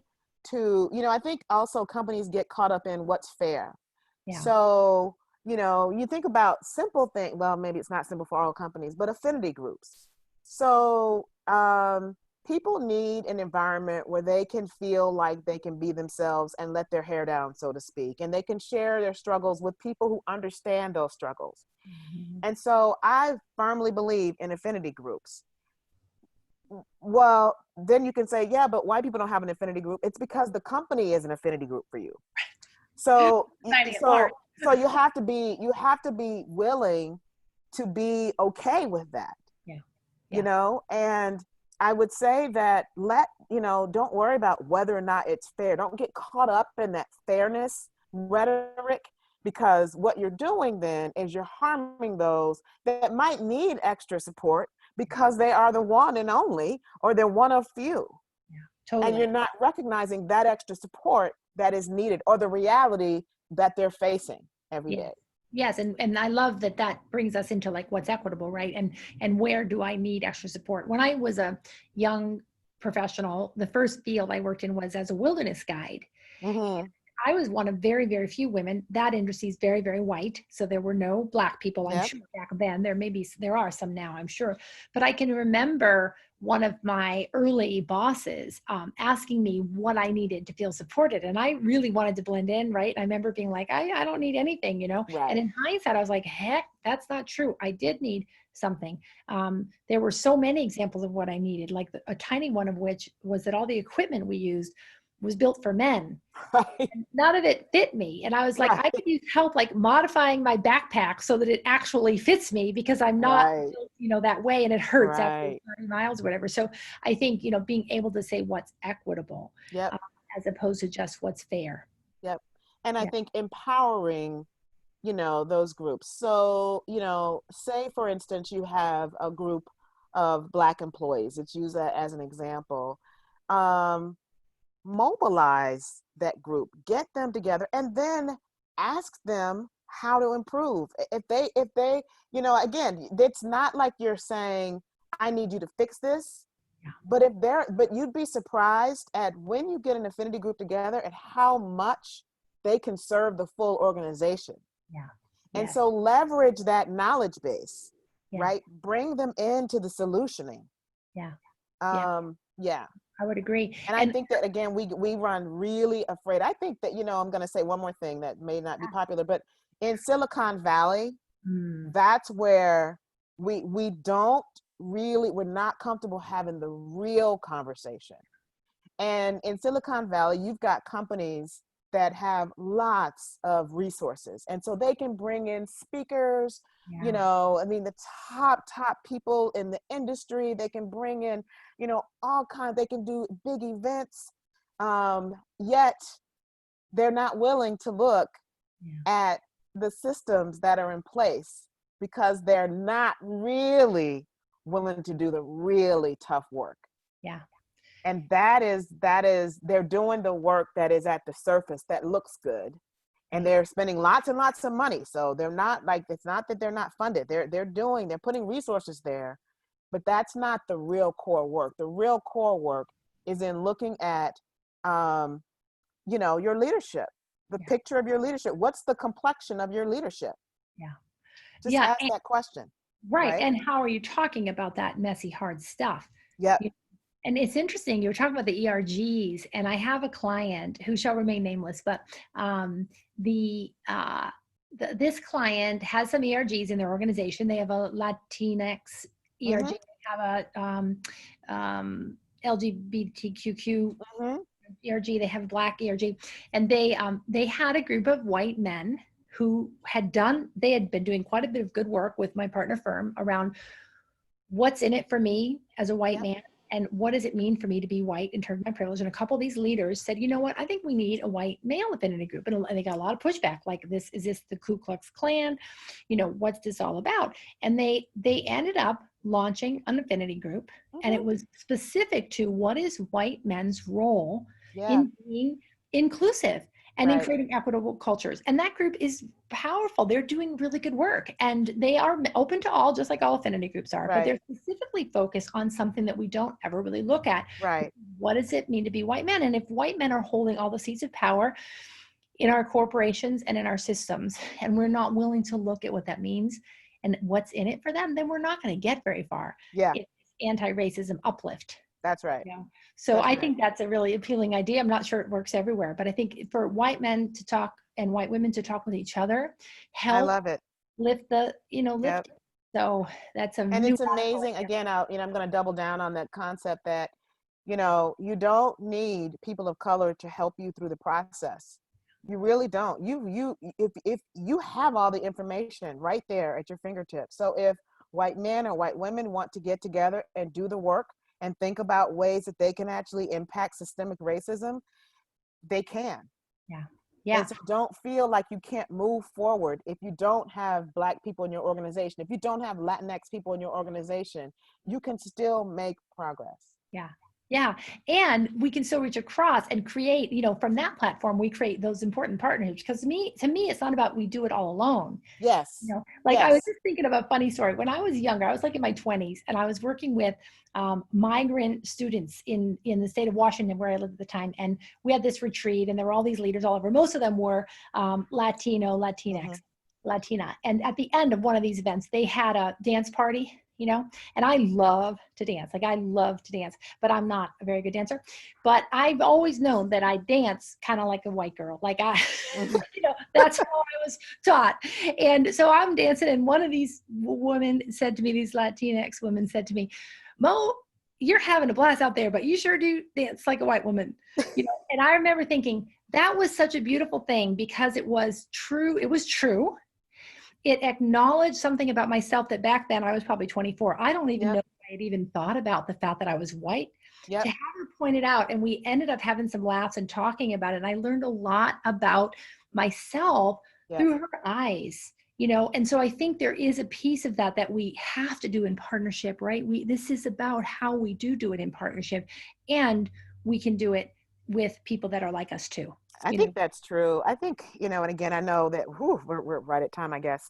to, I think also companies get caught up in what's fair. So, you think about simple things. Well, maybe it's not simple for all companies, but affinity groups. So people need an environment where they can feel like they can be themselves and let their hair down, so to speak, and they can share their struggles with people who understand those struggles. Mhm. And so I firmly believe in affinity groups. Well, then you can say, yeah, but white people don't have an affinity group. It's because the company is an affinity group for you. So, Society at large. so you have to be willing to be okay with that, Yeah. you Yeah. know? And I would say that don't worry about whether or not it's fair. Don't get caught up in that fairness rhetoric, because what you're doing then is you're harming those that might need extra support because they are the one and only, or they're one of few. Yeah. And you're Totally. not recognizing that extra support that is needed, or the reality that they're facing every Yes. day. Yes. And I love that that brings us into like what's equitable, right? And where do I need extra support? When I was a young professional, the first field I worked in was as a wilderness guide. Mm-hmm. I was one of very, very few women. That industry is very, very white. So there were no black people, I'm Yep. sure back then. There are some now, I'm sure. But I can remember one of my early bosses asking me what I needed to feel supported. And I really wanted to blend in, right? I remember being like, I don't need anything, you know? And Right. in hindsight, I was like, heck, that's not true. I did need something. There were so many examples of what I needed, like a tiny one of which was that all the equipment we used was built for men. Right. None of it fit me. And I was like, I Right. could use help like modifying my backpack so that it actually fits me, because I'm not Right. built, that way, and it hurts after Right. 30 miles or whatever. So I think, being able to say what's equitable Yep. uh, as opposed to just what's fair. Yep. And I Yeah. think empowering, those groups. So, say for instance, you have a group of Black employees. Let's use that as an example. Um, Mobilize that group, get them together, and then ask them how to improve. Again, it's not like you're saying, I need you to fix this. Yeah. But you'd be surprised at, when you get an affinity group together, at how much they can serve the full organization. Yeah. And Yes. so leverage that knowledge base, Yeah. right? Bring them into the solutioning. Yeah. Yeah. Yeah. I would agree. And I And think that, again, we run really afraid. I think that, I'm going to say one more thing that may not be popular, but in Silicon Valley, mm, that's where we don't really, we're not comfortable having the real conversation. And in Silicon Valley, you've got companies that have lots of resources. And so they can bring in speakers, yeah. I mean, the top people in the industry. They can bring in, all kinds, they can do big events. Yet they're not willing to look Yeah. at the systems that are in place, because they're not really willing to do the really tough work. Yeah. And that is they're doing the work that is at the surface, that looks good, and Right. they're spending lots and lots of money. So they're not, like, it's not that they're not funded. They're putting resources there, but that's not the real core work. The real core work is in looking at your leadership, the Yeah. picture of your leadership. What's the complexion of your leadership? Yeah. Just Yeah. ask that question. Right. Right. And how are you talking about that messy, hard stuff? Yep. You- And it's interesting, you were talking about the ERGs, and I have a client who shall remain nameless, but the, this client has some ERGs in their organization. They have a Latinx ERG, Mm-hmm. they have a LGBTQQ Mm-hmm. ERG, they have Black ERG, and they had a group of white men who they had been doing quite a bit of good work with my partner firm around what's in it for me as a white Yep. man, and what does it mean for me to be white in terms of my privilege. And a couple of these leaders said, you know what, I think we need a white male affinity group. And they got a lot of pushback, like, is this the Ku Klux Klan? What's this all about? And they ended up launching an affinity group, and it Mm-hmm. was specific to what is white men's role Yeah. in being inclusive and in Right. creating equitable cultures. And that group is powerful. They're doing really good work, and they are open to all, just like all affinity groups are, but Right. they're specifically focused on something that we don't ever really look at. Right. What does it mean to be white men? And if white men are holding all the seats of power in our corporations and in our systems, and we're not willing to look at what that means and what's in it for them, then we're not going to get very far. Yeah. anti-racism uplift. That's right. You know? So That's I right. think that's a really appealing idea. I'm not sure it works everywhere, but I think for white men to talk and white women to talk with each other, I help love it. lift the, Yep. lift it. So that's a And new it's amazing. Again, I'm going to double down on that concept that, you don't need people of color to help you through the process. You really don't. If you have all the information right there at your fingertips. So if white men or white women want to get together and do the work and think about ways that they can actually impact systemic racism, they can. Yeah. And Yeah. so don't feel like you can't move forward if you don't have Black people in your organization. If you don't have Latinx people in your organization, you can still make progress. Yeah. Yeah. And we can still reach across and create, from that platform, we create those important partnerships. Because to me, it's not about we do it all alone. Yes. Like I was Yes. just thinking of a funny story. When I was younger, I was like in my 20s, and I was working with migrant students in the state of Washington, where I lived at the time. And we had this retreat, and there were all these leaders all over. Most of them were Latino, Mm-hmm. Latinx, Latina. And at the end of one of these events, they had a dance party, and I love to dance. Like I love to dance, but I'm not a very good dancer. But I've always known that I dance kind of like a white girl. Like Mm-hmm. that's how I was taught. And so I'm dancing, and one of these women said to me, these Latinx women said to me, Mo, you're having a blast out there, but you sure do dance like a white woman. And I remember thinking that was such a beautiful thing, because it was true. It was true. It acknowledged something about myself that back then, I was probably 24. I don't even know Yep. if I had even thought about the fact that I was white. To Yep. have her point it out, and we ended up having some laughs and talking about it. And I learned a lot about myself Yep. through her eyes. And so I think there is a piece of that we have to do in partnership, right? This is about how we do it in partnership, and we can do it with people that are like us too. I think that's true. I think, and again, I know that we're right at time, I guess.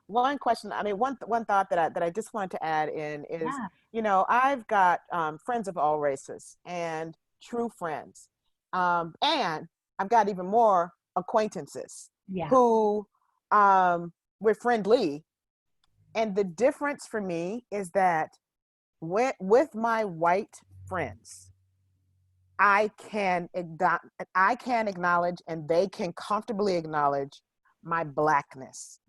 One question, one thought that I just wanted to add in is, Yeah. I've got friends of all races and true friends. And I've got even more acquaintances Yeah. who we're friendly. And the difference for me is that with my white friends, I can acknowledge, and they can comfortably acknowledge my Blackness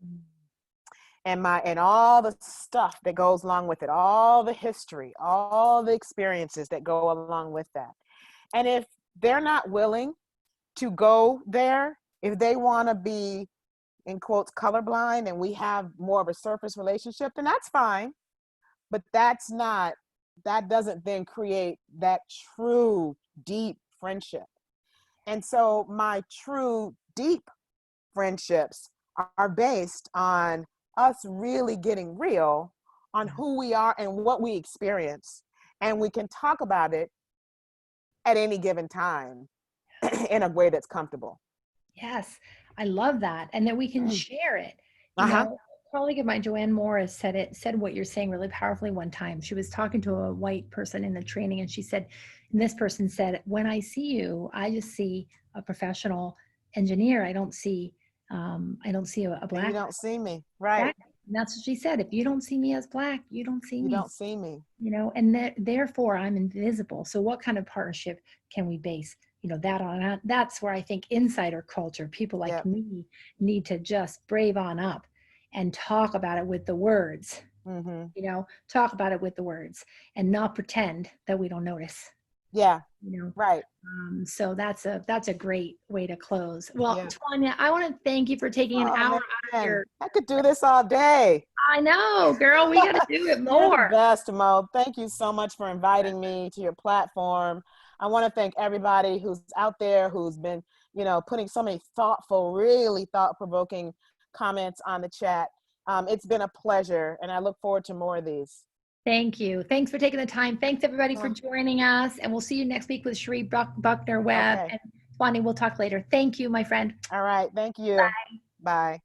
and all the stuff that goes along with it, all the history, all the experiences that go along with that. And if they're not willing to go there, if they want to be, in quotes, colorblind, and we have more of a surface relationship, then that's fine. But that doesn't then create that true deep friendship. And so my true deep friendships are based on us really getting real on who we are and what we experience. And we can talk about it at any given time in a way that's comfortable. Yes, I love that. And that we can share it. Uh-huh. A colleague of mine, Joanne Morris, said what you're saying really powerfully one time. She was talking to a white person in the training, and she said, and this person said, when I see you, I just see a professional engineer. I don't see a And you black don't see me, right? black. And that's what she said. If you don't see me as black, you don't see You me. don't see me. And therefore I'm invisible. So what kind of partnership can we base, that on? That's where I think insider culture, people like Yep. me, need to just brave on up and talk about it with the words, Mm-hmm. talk about it with the words, and not pretend that we don't notice, Yeah. you know. Right. So that's a great way to close. Well, Yeah. Twanya, I want to thank you for taking an Oh hour out of man, your. I could do this all day. I know, girl, we got to do it You're the more. best, Mo. Thank you so much for inviting me to your platform. I want to thank everybody who's out there who's been, putting so many really thought-provoking comments on the chat. It's been a pleasure, and I look forward to more of these. Thank you. Thanks for taking the time. Thanks everybody for Oh, joining us. And we'll see you next week with Cherie Buckner Webb okay. and Twanya. We'll talk later. Thank you, my friend. All right. Thank you. Bye.